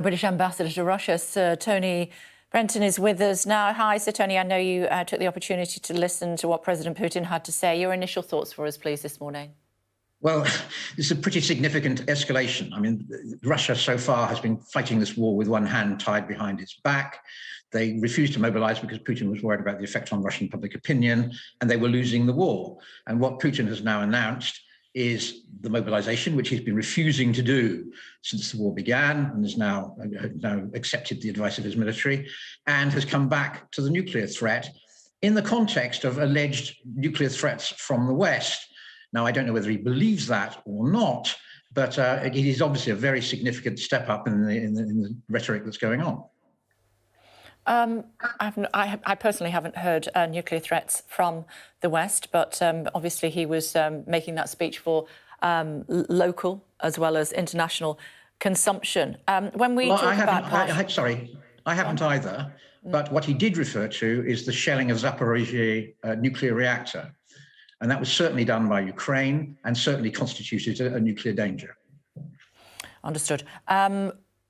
British Ambassador to Russia, Sir Tony Brenton, is with us now. Hi, Sir Tony. I know you took the opportunity to listen to what President Putin had to say. Your initial thoughts for us, please, this morning. Well, it's a pretty significant escalation. I mean, Russia so far has been fighting this war with one hand tied behind its back. They refused to mobilize because Putin was worried about the effect on Russian public opinion, and they were losing the war. And what Putin has now announced is the mobilization, which he's been refusing to do since the war began, and has now accepted the advice of his military, and has come back to the nuclear threat in the context of alleged nuclear threats from the West. Now, I don't know whether he believes that or not, but it is obviously a very significant step up in the rhetoric that's going on. I personally haven't heard nuclear threats from the West, but obviously he was making that speech for local as well as international consumption. When we talk about... I haven't either, but what he did refer to is the shelling of Zaporizhzhia nuclear reactor. And that was certainly done by Ukraine and certainly constituted a nuclear danger. Understood.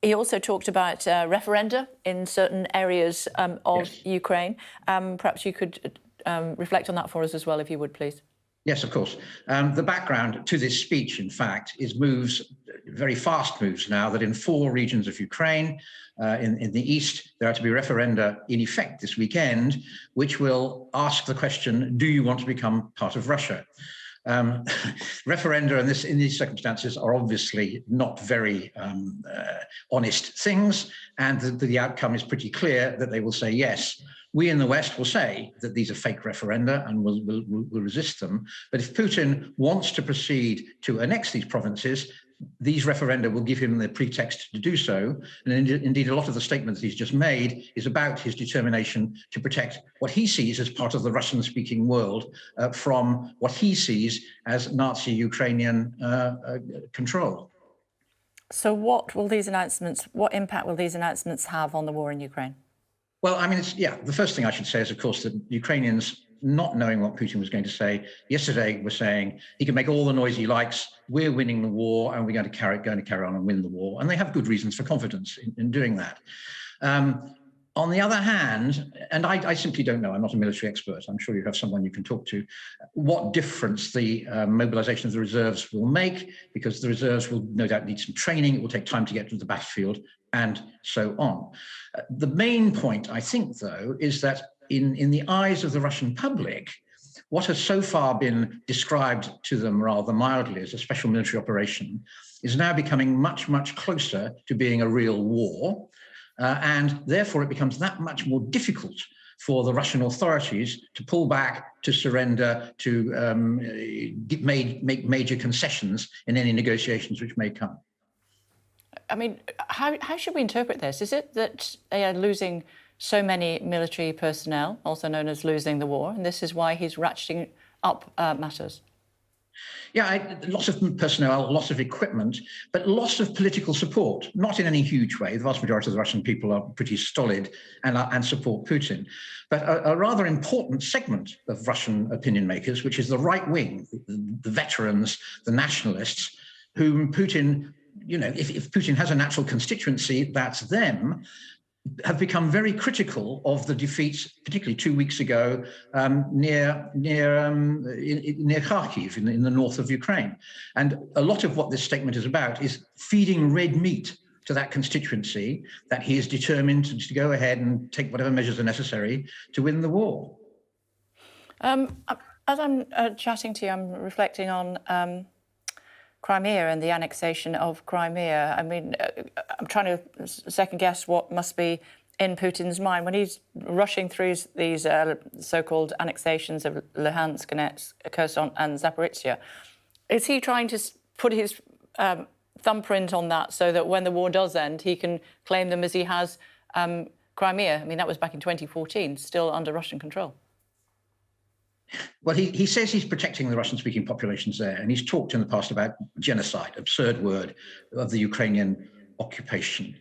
He also talked about referenda in certain areas of yes. Ukraine. Perhaps you could reflect on that for us as well, if you would, please. Yes, of course. The background to this speech, in fact, is very fast moves now, that in 4 regions of Ukraine, in the east, there are to be referenda in effect this weekend, which will ask the question, do you want to become part of Russia? Referenda in these circumstances are obviously not very honest things, and the outcome is pretty clear that they will say yes. We in the West will say that these are fake referenda and will resist them. But if Putin wants to proceed to annex these provinces, these referenda will give him the pretext to do so. And indeed, a lot of the statement that he's just made is about his determination to protect what he sees as part of the Russian-speaking world from what he sees as Nazi Ukrainian control. So what impact will these announcements have on the war in Ukraine? Well, I mean, the first thing I should say is, of course, that Ukrainians, not knowing what Putin was going to say, yesterday were saying he can make all the noise he likes, we're winning the war, and we're going to carry on and win the war. And they have good reasons for confidence in doing that. On the other hand, and I simply don't know, I'm not a military expert, I'm sure you have someone you can talk to, what difference the mobilization of the reserves will make, because the reserves will no doubt need some training, it will take time to get to the battlefield, and so on. The main point, I think, though, is that in the eyes of the Russian public, what has so far been described to them rather mildly as a special military operation is now becoming much, much closer to being a real war. And therefore, it becomes that much more difficult for the Russian authorities to pull back, to surrender, to make major concessions in any negotiations which may come. I mean, how should we interpret this? Is it that they are losing so many military personnel, also known as losing the war, and this is why he's ratcheting up matters? Yeah, loss of personnel, loss of equipment, but loss of political support, not in any huge way. The vast majority of the Russian people are pretty stolid and support Putin. But a rather important segment of Russian opinion makers, which is the right wing, the veterans, the nationalists, whom Putin, if Putin has a natural constituency, that's them, have become very critical of the defeats, particularly 2 weeks ago, near Kharkiv in the north of Ukraine. And a lot of what this statement is about is feeding red meat to that constituency, that he is determined to go ahead and take whatever measures are necessary to win the war. As I'm chatting to you, I'm reflecting on Crimea and the annexation of Crimea. I mean, I'm trying to second guess what must be in Putin's mind when he's rushing through these so-called annexations of Luhansk, Kherson and Zaporizhzhia. Is he trying to put his thumbprint on that so that when the war does end, he can claim them as he has Crimea? I mean, that was back in 2014, still under Russian control. Well, he says he's protecting the Russian-speaking populations there, and he's talked in the past about genocide, absurd word, of the Ukrainian occupation.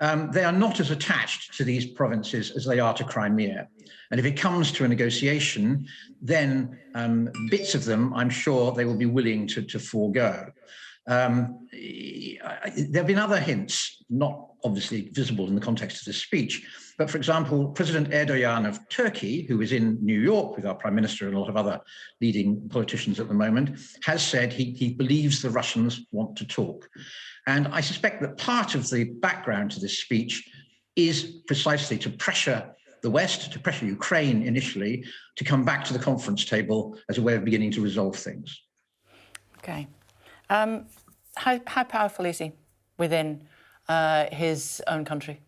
They are not as attached to these provinces as they are to Crimea. And if it comes to a negotiation, then bits of them, I'm sure they will be willing to forego. There have been other hints, not obviously visible in the context of this speech, but for example, President Erdogan of Turkey, who is in New York with our Prime Minister and a lot of other leading politicians at the moment, has said he believes the Russians want to talk. And I suspect that part of the background to this speech is precisely to pressure the West, to pressure Ukraine initially, to come back to the conference table as a way of beginning to resolve things. Okay. How powerful is he within his own country?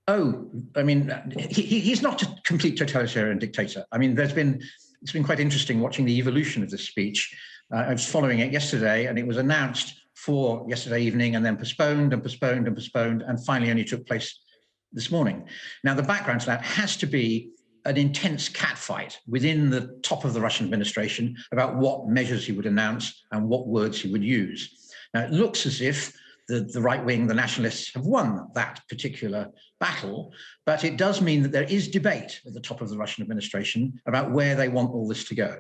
Oh, I mean, he's not a complete totalitarian dictator. I mean, it's been quite interesting watching the evolution of this speech. I was following it yesterday, and it was announced for yesterday evening and then postponed and postponed and postponed, and finally only took place this morning. Now, the background to that has to be an intense catfight within the top of the Russian administration about what measures he would announce and what words he would use. Now, it looks as if the right wing, the nationalists, have won that particular battle, but it does mean that there is debate at the top of the Russian administration about where they want all this to go.